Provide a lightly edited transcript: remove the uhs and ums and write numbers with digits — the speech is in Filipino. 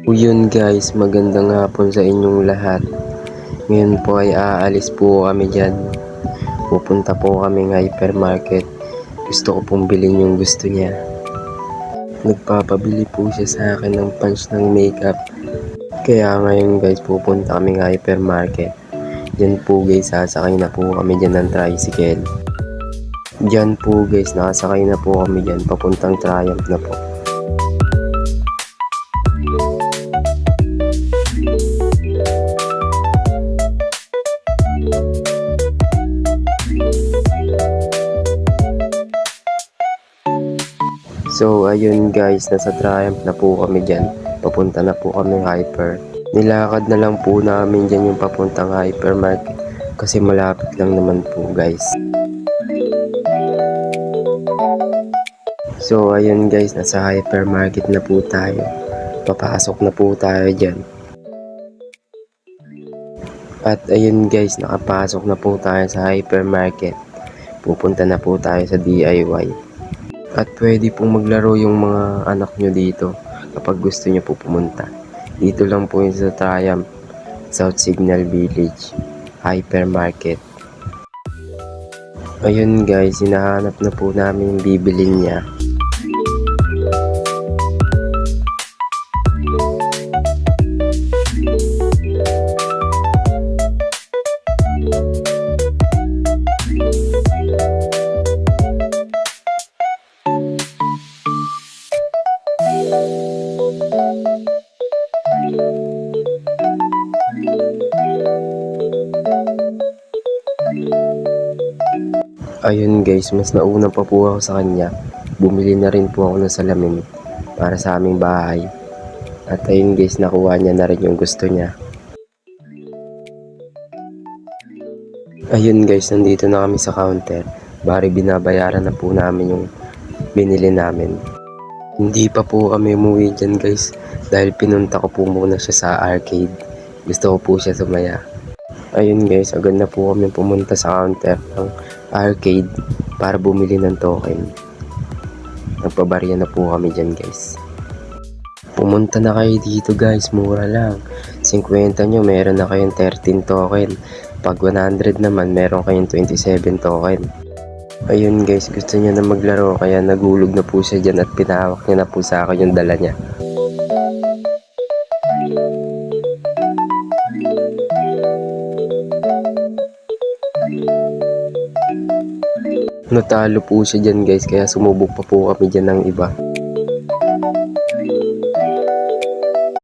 O yun guys, magandang hapon sa inyong lahat. Ngayon po ay aalis po kami dyan. Pupunta po kaming hypermarket. Gusto ko pong bilhin yung gusto niya. Nagpapabili po siya sa akin ng punch ng makeup. Kaya ngayon guys, pupunta kaming hypermarket. Diyan po guys, sasakay na po kami dyan ng tricycle. Diyan po guys, nakasakay na po kami dyan. Papuntang Triumph na po. So ayun guys, nasa Triumph na po kami dyan. Papunta na po kami hyper. Nilakad na lang po namin dyan yung papuntang hypermarket. Kasi malapit lang naman po guys. So ayun guys, nasa hypermarket na po tayo. Papasok na po tayo dyan. At ayun guys, nakapasok na po tayo sa hypermarket. Pupunta na po tayo sa DIY. At pwede pong maglaro yung mga anak nyo dito kapag gusto nyo po pumunta. Dito lang po yung sa Triumph, South Signal Village, hypermarket. Ayun guys, hinahanap na po namin yung bibilin niya. Ayun guys, mas nauna pa po ako sa kanya. Bumili na rin po ako ng salamin para sa aming bahay. At ayun guys, nakuha niya na rin yung gusto niya. Ayun guys, nandito na kami sa counter. Bari binabayaran na po namin yung binili namin. Hindi pa po kami umuwi dyan guys dahil pinunta ko po muna siya sa arcade. Gusto ko po siya sumaya. Ayun guys, agad na po kami pumunta sa counter ng arcade para bumili ng token. Nagpabarya na po kami dyan guys. Pumunta na kayo dito guys, mura lang. 50 nyo, meron na kayong 13 token. Pag 100 naman, meron kayong 27 token. Ayun guys, gusto niya na maglaro kaya nagulog na po siya dyan at pinahawak niya na po sa akin yung dala niya. Natalo po siya dyan guys, kaya sumubok pa po kami dyan ng iba.